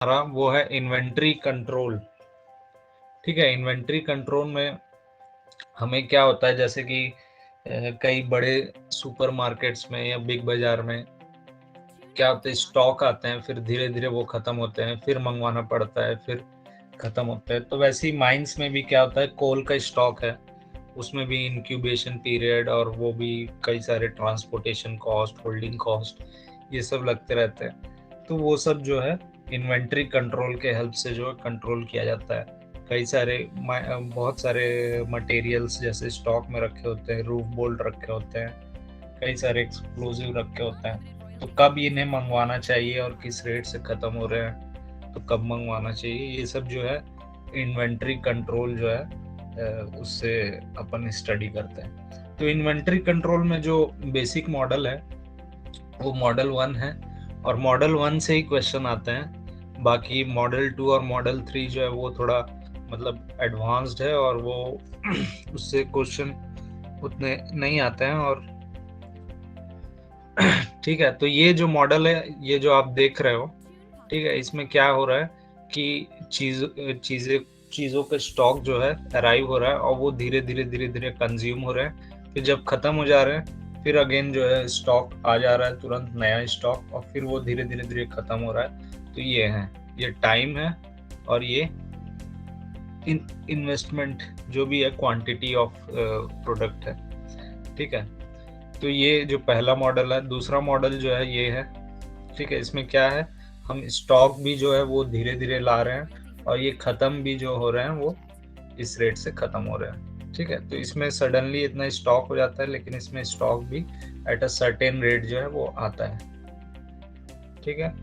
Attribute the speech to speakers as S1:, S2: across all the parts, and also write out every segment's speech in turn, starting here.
S1: हमारा वो है इन्वेंट्री कंट्रोल। ठीक है, इन्वेंट्री कंट्रोल में हमें क्या होता है, जैसे कि कई बड़े सुपरमार्केट्स में या बिग बाजार में क्या होता है, स्टॉक आते हैं, फिर धीरे धीरे वो खत्म होते हैं, फिर मंगवाना पड़ता है, फिर खत्म होता है। तो वैसे ही माइंस में भी क्या होता है, कोल का स्टॉक है, उसमें भी इंक्यूबेशन पीरियड और वो भी कई सारे ट्रांसपोर्टेशन कॉस्ट, होल्डिंग कॉस्ट, ये सब लगते रहते हैं। तो वो सब जो है इन्वेंट्री कंट्रोल के हेल्प से जो है कंट्रोल किया जाता है। कई सारे बहुत सारे मटेरियल्स जैसे स्टॉक में रखे होते हैं, रूफ बोल्ट रखे होते हैं, कई सारे एक्सप्लोजिव रखे होते हैं। तो कब इन्हें मंगवाना चाहिए और किस रेट से ख़त्म हो रहे हैं, तो कब मंगवाना चाहिए, ये सब जो है इन्वेंट्री कंट्रोल जो है उससे अपन स्टडी करते हैं। तो इन्वेंट्री कंट्रोल में जो बेसिक मॉडल है वो मॉडल 1 है, और मॉडल 1 से ही क्वेश्चन आते हैं। बाकी मॉडल 2 और मॉडल 3 जो है वो थोड़ा मतलब एडवांस्ड है, और वो उससे क्वेश्चन उतने नहीं आते हैं। और ठीक है, तो ये जो मॉडल है, ये जो आप देख रहे हो, ठीक है, इसमें क्या हो रहा है कि चीज़ों का स्टॉक जो है अराइव हो रहा है, और वो धीरे धीरे धीरे धीरे कंज्यूम हो रहे हैं। फिर जब खत्म हो जा रहे हैं, फिर अगेन जो है स्टॉक आ जा रहा है, तुरंत नया स्टॉक, और फिर वो धीरे धीरे धीरे खत्म हो रहा है। तो ये है, ये टाइम है, और ये इन्वेस्टमेंट जो भी है, क्वांटिटी ऑफ प्रोडक्ट है। ठीक है, तो ये जो पहला मॉडल है। दूसरा मॉडल जो है ये है। ठीक है, इसमें क्या है, हम स्टॉक भी जो है वो धीरे धीरे ला रहे हैं, और ये ख़त्म भी जो हो रहे हैं वो इस रेट से ख़त्म हो रहे हैं। ठीक है, तो इसमें सडनली इतना स्टॉक हो जाता है, लेकिन इसमें स्टॉक भी एट अ सर्टेन रेट जो है वो आता है। ठीक है,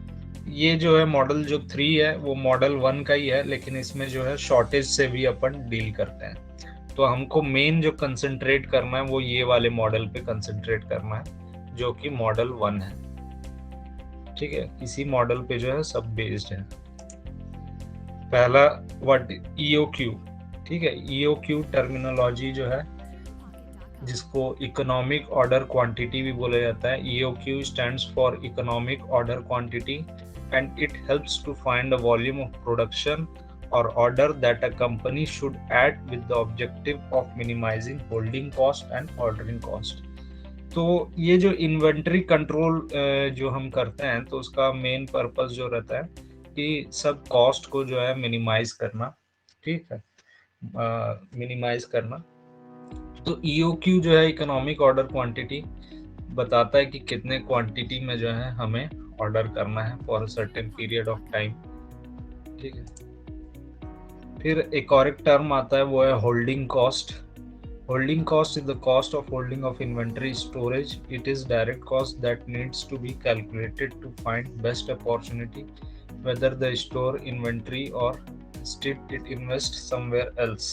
S1: ये जो है मॉडल जो 3 है वो मॉडल 1 का ही है, लेकिन इसमें जो है शॉर्टेज से भी अपन डील करते हैं। तो हमको मेन जो कंसंट्रेट करना है वो ये वाले मॉडल पे कंसंट्रेट करना है, जो कि मॉडल 1 है। ठीक है, इसी मॉडल पे जो है सब बेस्ड है। पहला व्हाट ईओक्यू। ठीक है, ईओक्यू टर्मिनोलॉजी जो है, जिसको इकोनॉमिक ऑर्डर क्वांटिटी भी बोला जाता है। EOQ stands for economic order quantity, and it helps to find the volume of production और order that a company should add with the objective of minimising holding cost and ordering cost. तो ये जो inventory control जो हम करते हैं, तो उसका मेन पर्पस जो रहता है कि सब कॉस्ट को जो है मिनिमाइज करना। ठीक है, मिनिमाइज करना। तो ईओक्यू जो है इकोनॉमिक ऑर्डर क्वांटिटी बताता है कि कितने क्वांटिटी में जो है हमें ऑर्डर करना है for a certain period of time. ठीक है, फिर एक और एक टर्म आता है, वो है holding cost. Holding cost is the cost of holding of inventory storage. It is direct cost that needs to be calculated to find best opportunity, whether the store inventory or instead it invest somewhere else.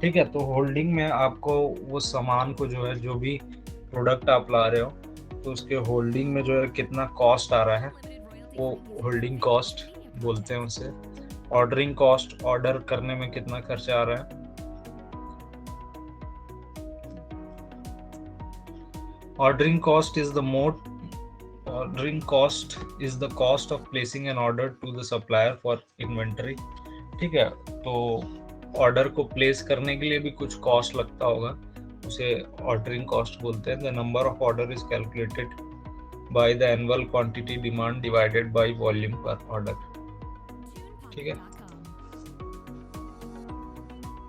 S1: ठीक है, तो holding में आपको वो सामान को जो है, जो भी प्रोडक्ट आप ला रहे हो, तो उसके होल्डिंग में जो है कितना कॉस्ट आ रहा है, वो होल्डिंग कॉस्ट बोलते हैं उसे। ऑर्डरिंग कॉस्ट, ऑर्डर करने में कितना खर्चा आ रहा है। Ordering cost is the mode. Ordering cost is the cost of placing an order to the supplier for inventory. ठीक है, तो ऑर्डर को प्लेस करने के लिए भी कुछ कॉस्ट लगता होगा, उसे ऑर्डरिंग कॉस्ट बोलते हैं। The number of order is calculated by the annual quantity demand divided by volume पर ऑर्डर। ठीक है,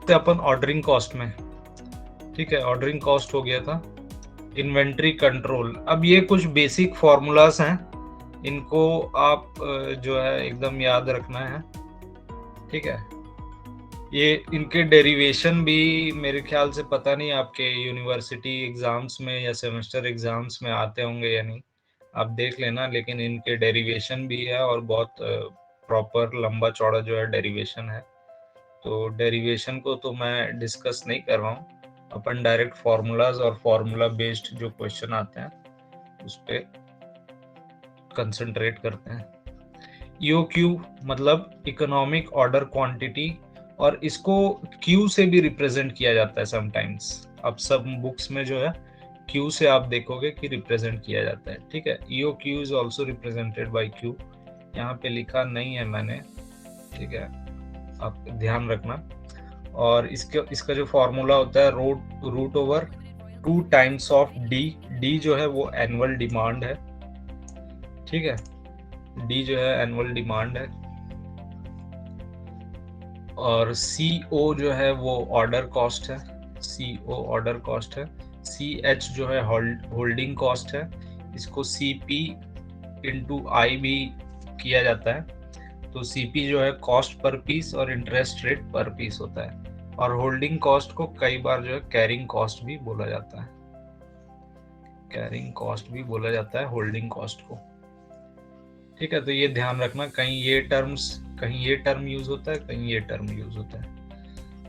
S1: तो अपन ऑर्डरिंग कॉस्ट में, ठीक है, ऑर्डरिंग कॉस्ट हो गया था। इन्वेंट्री कंट्रोल, अब ये कुछ बेसिक फॉर्मूलाज हैं, इनको आप जो है एकदम याद रखना है। ठीक है, ये इनके डेरिवेशन भी मेरे ख्याल से पता नहीं आपके यूनिवर्सिटी एग्जाम्स में या सेमेस्टर एग्जाम्स में आते होंगे या नहीं, आप देख लेना। लेकिन इनके डेरिवेशन भी है, और बहुत प्रॉपर लंबा चौड़ा जो है डेरिवेशन है। तो डेरिवेशन को तो मैं डिस्कस नहीं कर रहा हूँ, अपन डायरेक्ट फॉर्मूलाज और फॉर्मूला बेस्ड जो क्वेश्चन आते हैं उस पे कंसंट्रेट करते हैं। ईओक्यू मतलब इकोनॉमिक ऑर्डर क्वांटिटी, और इसको क्यू से भी रिप्रेजेंट किया जाता है समटाइम्स। अब सब बुक्स में जो है क्यू से आप देखोगे कि रिप्रेजेंट किया जाता है। ठीक है, EOQ is also represented by Q. यहाँ पे लिखा नहीं है मैंने, ठीक है, आप ध्यान रखना। और इसका जो फॉर्मूला होता है root over 2 times of D. D जो है वो एनुअल डिमांड है, ठीक है, डी जो है एनुअल डिमांड है। और सी ओ जो है वो ऑर्डर कॉस्ट है, सी ओ ऑर्डर कॉस्ट है। सी एच जो है होल्डिंग कॉस्ट है, इसको सी पी इंटू आई भी किया जाता है। तो सी पी जो है कॉस्ट पर पीस और इंटरेस्ट रेट पर पीस होता है। और होल्डिंग कॉस्ट को कई बार जो है कैरिंग कॉस्ट भी बोला जाता है, कैरिंग कॉस्ट भी बोला जाता है होल्डिंग कॉस्ट को, ठीक है। तो ये ध्यान रखना, कहीं ये टर्म यूज होता है, कहीं ये टर्म यूज होता है।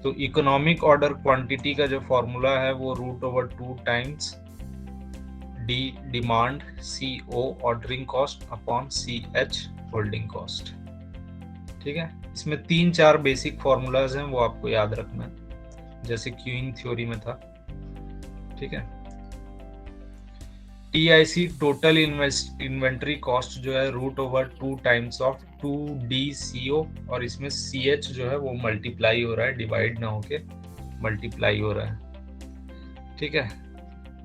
S1: तो इकोनॉमिक ऑर्डर क्वांटिटी का जो फॉर्मूला है वो root over 2 times D demand C O ordering cost upon C H holding cost, ठीक है। इसमें 3-4 बेसिक फॉर्मूलाज हैं, वो आपको याद रखना है, जैसे क्यूइंग थ्योरी में था, ठीक है। TIC टोटल इन्वेंट्री कॉस्ट जो है root over 2 times of 2DCO, और इसमें CH जो है वो मल्टीप्लाई हो रहा है, डिवाइड ना होके मल्टीप्लाई हो रहा है, ठीक है।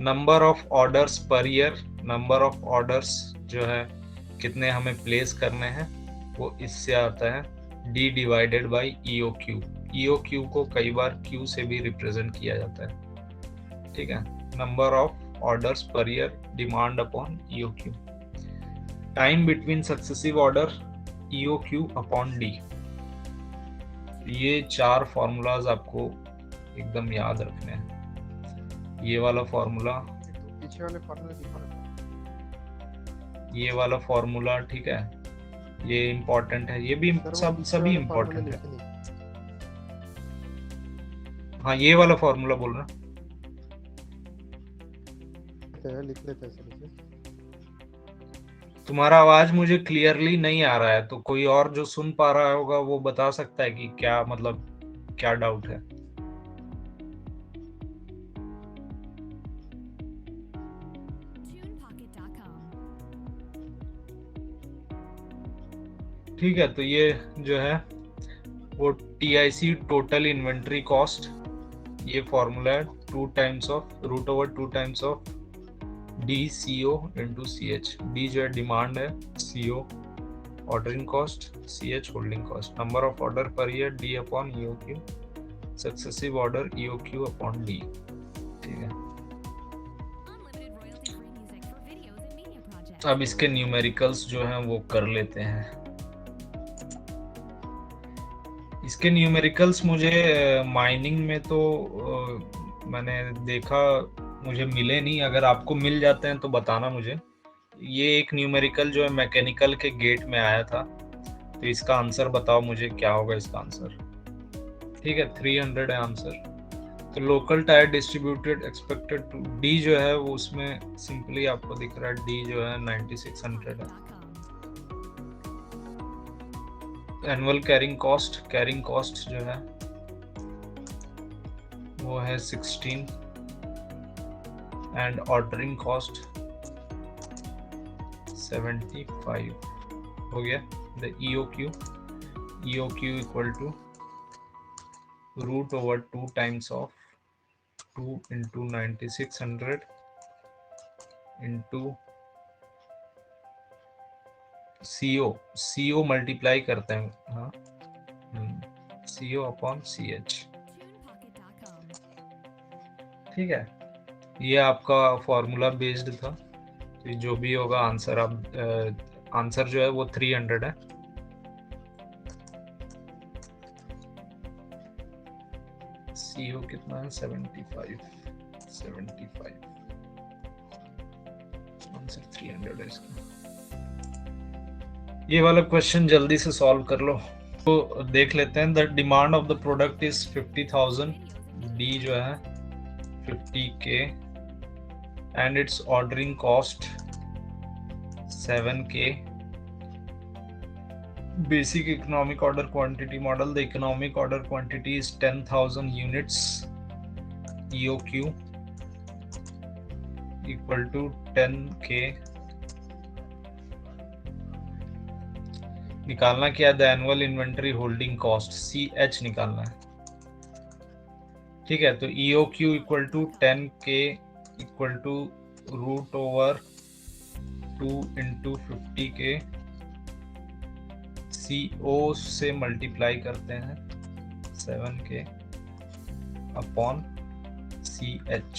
S1: Number of orders per year, number of orders जो है कितने हमें प्लेस करने हैं वो इससे आता है D divided by EOQ। EOQ को कई बार Q से भी रिप्रेजेंट किया जाता है, ठीक है। Number of orders per year demand upon EOQ, time between successive order EOQ upon D। ये 4 फॉर्मूलाज आपको एकदम याद रखने हैं। ये वाला फॉर्मूला,
S2: पीछे वाले फॉर्मूले दिखा,
S1: ये वाला फॉर्मूला, ठीक है, ये इम्पोर्टेंट है, ये भी सभी इम्पोर्टेंट है। हाँ, ये वाला फॉर्मूला बोल रहा,
S2: लिख लेते हैं सर।
S1: तुम्हारा आवाज मुझे क्लियरली नहीं आ रहा है, तो कोई और जो सुन पा रहा होगा वो बता सकता है कि क्या मतलब, क्या डाउट है। ठीक है, तो ये जो है वो TIC टोटल इन्वेंट्री कॉस्ट, ये फॉर्मूला है 2 times of root over 2 times of DCO into CH। D जो है डिमांड है, CO ordering cost, CH holding cost. Number of order पर year D upon EOQ, successive order EOQ upon D, ठीक है। अब इसके न्यूमेरिकल्स जो हैं वो कर लेते हैं। इसके न्यूमेरिकल्स मुझे माइनिंग में तो मैंने देखा, मुझे मिले नहीं, अगर आपको मिल जाते हैं तो बताना मुझे। ये एक न्यूमेरिकल जो है मैकेनिकल के गेट में आया था, तो इसका आंसर बताओ मुझे, क्या होगा इसका आंसर, ठीक है। 300 है आंसर। तो local tyre distributed expected to D जो है वो उसमें सिंपली आपको दिख रहा है, D जो है 9600 है। एनुअल कैरिंग कॉस्ट जो है वो है 16, एंड ऑर्डरिंग कॉस्ट 75 हो गया। The EOQ equal to root over 2 times of 2 into 9600 into CO multiply करते हैं, हाँ, CO अपॉन CH, ठीक है। ये आपका फॉर्मूला बेस्ड था, तो जो भी होगा आंसर, आप आंसर जो है वो 300 है। CO कितना है, 75 आंसर 300 है इसका। ये वाला क्वेश्चन जल्दी से सॉल्व कर लो। तो देख लेते हैं, the demand of the product is 50,000, D जो है 50K, and its ordering cost 7K. Basic economic order quantity model, the economic order quantity is 10,000 units, EOQ equal to 10K निकालना क्या है, the annual inventory holding cost CH निकालना है। ठीक है, तो EOQ equal to 10K equal to root over 2 into 50K, CO से multiply करते हैं 7K अपॉन CH।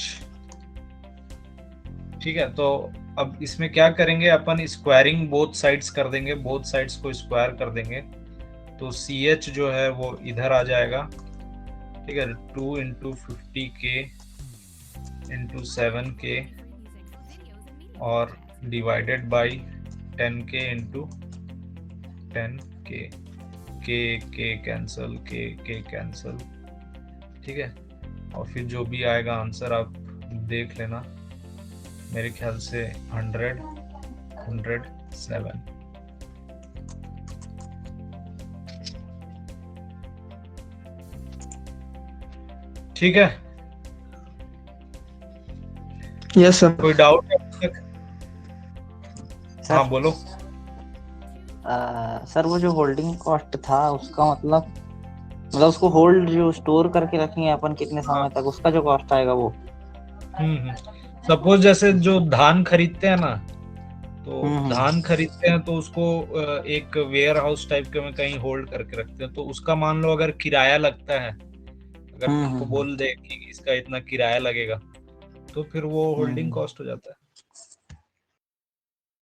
S1: ठीक है, तो अब इसमें क्या करेंगे अपन, स्क्वायरिंग बोथ साइड्स कर देंगे, बोथ साइड्स को स्क्वायर कर देंगे, तो CH जो है वो इधर आ जाएगा। ठीक है, 2 इंटू 50K इंटू 7K और divided by 10K into 10K, K cancel, K cancel. ठीक है, और फिर जो भी आएगा आंसर आप देख लेना, मेरे ख्याल से 107। ठीक है,
S2: यस सर।
S1: कोई डाउट है अभी तक?
S3: सर
S1: हाँ बोलो।
S3: सर वो जो होल्डिंग कॉस्ट था उसका मतलब उसको होल्ड जो स्टोर करके रखेंगे अपन कितने समय तक, उसका जो कॉस्ट आएगा वो।
S1: सपोज जैसे जो धान खरीदते हैं ना, तो
S3: हम्म।
S1: धान खरीदते हैं तो उसको एक वेयर हाउस टाइप के में कहीं होल्ड करके रखते हैं, तो उसका मान लो अगर किराया लगता है, अगर तुमको बोल दे कि इसका इतना किराया लगेगा, तो फिर वो होल्डिंग कॉस्ट हो जाता है।